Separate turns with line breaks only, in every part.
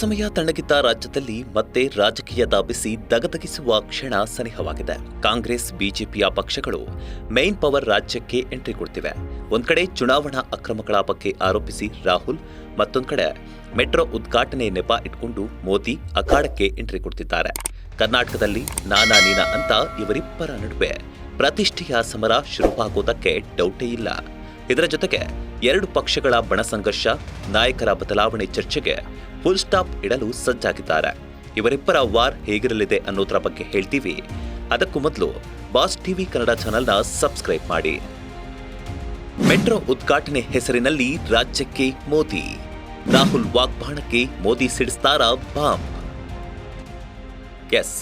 ಸಮಯ ತಣ್ಣಗಿದ್ದ ರಾಜ್ಯದಲ್ಲಿ ಮತ್ತೆ ರಾಜಕೀಯದ ಬಿಸಿ ದಗದಗಿಸುವ ಕ್ಷಣ ಸನಿಹವಾಗಿದೆ. ಕಾಂಗ್ರೆಸ್ ಬಿಜೆಪಿಯ ಪಕ್ಷಗಳು ಮೈನ್ ಪವರ್ ರಾಜ್ಯಕ್ಕೆ ಎಂಟ್ರಿ ಕೊಡ್ತಿವೆ. ಒಂದ್ ಕಡೆ ಚುನಾವಣಾ ಅಕ್ರಮಗಳ ಬಗ್ಗೆ ಆರೋಪಿಸಿ ರಾಹುಲ್, ಮತ್ತೊಂದ್ ಕಡೆ ಮೆಟ್ರೋ ಉದ್ಘಾಟನೆ ನೆಪ ಇಟ್ಕೊಂಡು ಮೋದಿ ಅಖಾಡಕ್ಕೆ ಎಂಟ್ರಿ ಕೊಡ್ತಿದ್ದಾರೆ. ಕರ್ನಾಟಕದಲ್ಲಿ ನಾನಾ ನೀನಾ ಅಂತ ಇವರಿಬ್ಬರ ನಡುವೆ ಪ್ರತಿಷ್ಠೆಯ ಸಮರ ಶುರುವಾಗೋದಕ್ಕೆ ಡೌಟೇ ಇಲ್ಲ. ಇದರ ಜೊತೆಗೆ ಎರಡು ಪಕ್ಷಗಳ ಬಣ ಸಂಘರ್ಷ, ನಾಯಕರ ಬದಲಾವಣೆ ಚರ್ಚೆಗೆ ಫುಲ್ ಸ್ಟಾಪ್ ಇಡಲು ಸಜ್ಜಾಗಿದ್ದಾರೆ. ಇವರಿಬ್ಬರ ವಾರ್ ಹೇಗಿರಲಿದೆ ಅನ್ನೋದರ ಬಗ್ಗೆ ಹೇಳ್ತೀವಿ. ಅದಕ್ಕೂ ಮೊದಲು ಬಾಸ್ ಟಿವಿ ಕನ್ನಡ ಚಾನೆಲ್ನ ಸಬ್ಸ್ಕ್ರೈಬ್ ಮಾಡಿ. ಮೆಟ್ರೋ ಉದ್ಘಾಟನೆ ಹೆಸರಿನಲ್ಲಿ ರಾಜ್ಯಕ್ಕೆ ಮೋದಿ, ರಾಹುಲ್ ವಾಗ್ಬಾಣಕ್ಕೆ ಮೋದಿ ಸಿಡಿಸ್ತಾರಾ ಬಾಂಬ್? ಎಸ್,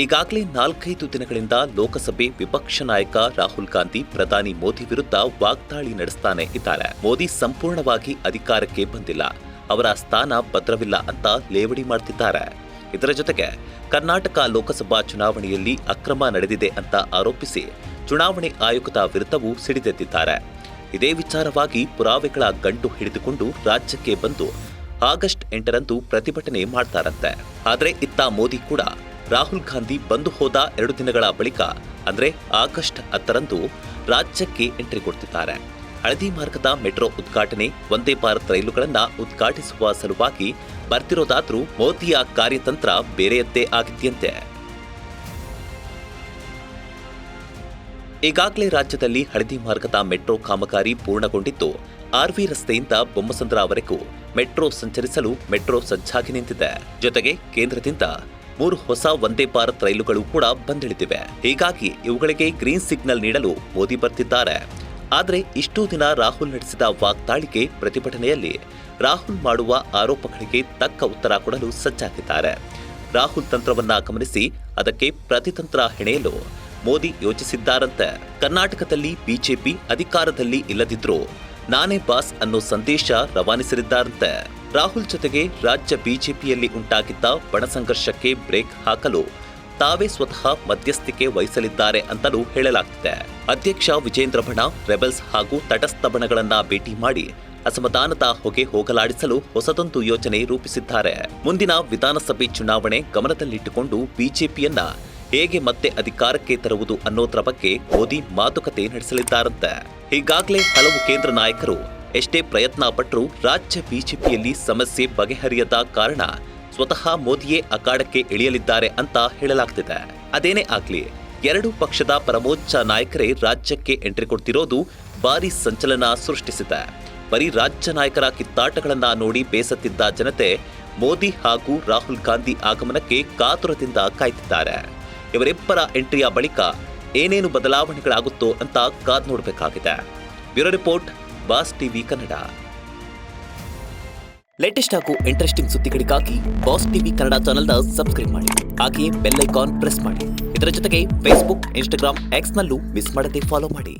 ಈಗಾಗಲೇ 4-5 ದಿನಗಳಿಂದ ಲೋಕಸಭೆ ವಿಪಕ್ಷ ನಾಯಕ ರಾಹುಲ್ ಗಾಂಧಿ ಪ್ರಧಾನಿ ಮೋದಿ ವಿರುದ್ಧ ವಾಗ್ದಾಳಿ ನಡೆಸ್ತಾನೆ ಇದ್ದಾರೆ. ಮೋದಿ ಸಂಪೂರ್ಣವಾಗಿ ಅಧಿಕಾರಕ್ಕೆ ಬಂದಿಲ್ಲ, ಅವರ ಸ್ಥಾನ ಭದ್ರವಿಲ್ಲ ಅಂತ ಲೇವಡಿ ಮಾಡ್ತಿದ್ದಾರೆ. ಇದರ ಜೊತೆಗೆ ಕರ್ನಾಟಕ ಲೋಕಸಭಾ ಚುನಾವಣೆಯಲ್ಲಿ ಅಕ್ರಮ ನಡೆದಿದೆ ಅಂತ ಆರೋಪಿಸಿ ಚುನಾವಣೆ ಆಯೋಗದ ವಿರುದ್ಧವೂ ಸಿಡಿದೆದ್ದಿದ್ದಾರೆ. ಇದೇ ವಿಚಾರವಾಗಿ ಪುರಾವೆಗಳ ಗಂಟು ಹಿಡಿದುಕೊಂಡು ರಾಜ್ಯಕ್ಕೆ ಬಂದು ಆಗಸ್ಟ್ 8ರಂದು ಪ್ರತಿಭಟನೆ ಮಾಡ್ತಾರಂತೆ. ಆದರೆ ಇತ್ತ ಮೋದಿ ಕೂಡ ರಾಹುಲ್ ಗಾಂಧಿ ಬಂದು ಹೋದ 2 ದಿನಗಳ ಬಳಿಕ ಅಂದ್ರೆ ಆಗಸ್ಟ್ 10ರಂದು ರಾಜ್ಯಕ್ಕೆ ಎಂಟ್ರಿ ಕೊಡ್ತಿದ್ದಾರೆ. ಹಳದಿ ಮಾರ್ಗದ ಮೆಟ್ರೋ ಉದ್ಘಾಟನೆ, ವಂದೇ ಭಾರತ್ ರೈಲುಗಳನ್ನು ಉದ್ಘಾಟಿಸುವ ಸಲುವಾಗಿ ಬರ್ತಿರೋದಾದ್ರೂ ಮೋದಿಯ ಕಾರ್ಯತಂತ್ರ ಬೇರೆಯದ್ದೇ ಆಗಿದೆಯಂತೆ. ಈಗಾಗಲೇ ರಾಜ್ಯದಲ್ಲಿ ಹಳದಿ ಮಾರ್ಗದ ಮೆಟ್ರೋ ಕಾಮಗಾರಿ ಪೂರ್ಣಗೊಂಡಿದ್ದು, ಆರ್ವಿ ರಸ್ತೆಯಿಂದ ಬೊಮ್ಮಸಂದ್ರವರೆಗೂ ಮೆಟ್ರೋ ಸಂಚರಿಸಲು ಮೆಟ್ರೋ ಸಜ್ಜಾಗಿ ನಿಂತಿದೆ. ಜೊತೆಗೆ ಕೇಂದ್ರದಿಂದ 3 ಹೊಸ ವಂದೇ ಭಾರತ್ ರೈಲುಗಳು ಕೂಡ ಬಂದಿಳಿದಿವೆ. ಹೀಗಾಗಿ ಇವುಗಳಿಗೆ ಗ್ರೀನ್ ಸಿಗ್ನಲ್ ನೀಡಲು ಮೋದಿ ಬರ್ತಿದ್ದಾರೆ. ಆದರೆ ಇಷ್ಟೂ ದಿನ ರಾಹುಲ್ ನಡೆಸಿದ ವಾಗ್ದಾಳಿಗೆ ಪ್ರತಿಭಟನೆಯಲ್ಲಿ ರಾಹುಲ್ ಮಾಡುವ ಆರೋಪಗಳಿಗೆ ತಕ್ಕ ಉತ್ತರ ಕೊಡಲು ಸಜ್ಜಾಗಿದ್ದಾರೆ. ರಾಹುಲ್ ತಂತ್ರವನ್ನ ಗಮನಿಸಿ ಅದಕ್ಕೆ ಪ್ರತಿತಂತ್ರ ಹೆಣೆಯಲು ಮೋದಿ ಯೋಚಿಸಿದ್ದಾರಂತೆ. ಕರ್ನಾಟಕದಲ್ಲಿ ಬಿಜೆಪಿ ಅಧಿಕಾರದಲ್ಲಿ ಇಲ್ಲದಿದ್ರೂ ನಾನೇ ಬಾಸ್ ಅನ್ನೋ ಸಂದೇಶ ರವಾನಿಸಿದ್ದಾರಂತೆ. ರಾಹುಲ್ ಜೊತೆಗೆ ರಾಜ್ಯ ಬಿಜೆಪಿಯಲ್ಲಿ ಉಂಟಾಗಿದ್ದ ಬಣ ಸಂಘರ್ಷಕ್ಕೆ ಬ್ರೇಕ್ ಹಾಕಲು ತಾವೇ ಸ್ವತಃ ಮಧ್ಯಸ್ಥಿಕೆ ವಹಿಸಲಿದ್ದಾರೆ ಅಂತಲೂ ಹೇಳಲಾಗ್ತಿದೆ. ಅಧ್ಯಕ್ಷ ವಿಜೇಂದ್ರ ಬಣ, ರೆಬೆಲ್ಸ್ ಹಾಗೂ ತಟಸ್ಥ ಬಣಗಳನ್ನ ಭೇಟಿ ಮಾಡಿ ಅಸಮಾಧಾನದ ಹೊಗೆ ಹೋಗಲಾಡಿಸಲು ಹೊಸದೊಂದು ಯೋಜನೆ ರೂಪಿಸಿದ್ದಾರೆ. ಮುಂದಿನ ವಿಧಾನಸಭೆ ಚುನಾವಣೆ ಗಮನದಲ್ಲಿಟ್ಟುಕೊಂಡು ಬಿಜೆಪಿಯನ್ನ ಹೇಗೆ ಮತ್ತೆ ಅಧಿಕಾರಕ್ಕೆ ತರುವುದು ಅನ್ನೋದರ ಬಗ್ಗೆ ಮೋದಿ ಮಾತುಕತೆ ನಡೆಸಲಿದ್ದಾರಂತೆ. ಈಗಾಗಲೇ ಹಲವು ಕೇಂದ್ರ ನಾಯಕರು ಎಷ್ಟೇ ಪ್ರಯತ್ನ ಪಟ್ಟರೂ ರಾಜ್ಯ ಬಿಜೆಪಿಯಲ್ಲಿ ಸಮಸ್ಯೆ ಬಗೆಹರಿಯದ ಕಾರಣ ಸ್ವತಃ ಮೋದಿಯೇ ಅಖಾಡಕ್ಕೆ ಇಳಿಯಲಿದ್ದಾರೆ ಅಂತ ಹೇಳಲಾಗ್ತಿದೆ. ಅದೇನೇ ಆಗ್ಲಿ, ಎರಡೂ ಪಕ್ಷದ ಪರಮೋಚ್ಚ ನಾಯಕರೇ ರಾಜ್ಯಕ್ಕೆ ಎಂಟ್ರಿ ಕೊಡ್ತಿರೋದು ಭಾರೀ ಸಂಚಲನ ಸೃಷ್ಟಿಸಿದೆ. ಬರೀ ರಾಜ್ಯ ನಾಯಕರ ಕಿತ್ತಾಟಗಳನ್ನ ನೋಡಿ ಬೇಸತ್ತಿದ್ದ ಜನತೆ ಮೋದಿ ಹಾಗೂ ರಾಹುಲ್ ಗಾಂಧಿ ಆಗಮನಕ್ಕೆ ಕಾತುರದಿಂದ ಕಾಯ್ತಿದ್ದಾರೆ. ಇವರಿಬ್ಬರ ಎಂಟ್ರಿಯ ಬಳಿಕ ಏನೇನು ಬದಲಾವಣೆಗಳಾಗುತ್ತೋ ಅಂತ ಕಾದ್ ನೋಡಬೇಕಾಗಿದೆ. Bureau report, boss TV Kannada. Latest ಹಾಗೂ ಇಂಟ್ರೆಸ್ಟಿಂಗ್ ಸುದ್ದಿಗಳಿಗಾಗಿ ಬಾಸ್ ಟಿವಿ ಕನ್ನಡ ಚಾನೆಲ್ನ ಸಬ್ಸ್ಕ್ರೈಬ್ ಮಾಡಿ. ಹಾಗೆಯೇ ಬೆಲ್ ಐಕಾನ್ ಪ್ರೆಸ್ ಮಾಡಿ. ಇದರ ಜೊತೆಗೆ ಫೇಸ್ಬುಕ್, ಇನ್ಸ್ಟಾಗ್ರಾಮ್, ಎಕ್ಸ್ನಲ್ಲೂ ಮಿಸ್ ಮಾಡದೆ ಫಾಲೋ ಮಾಡಿ.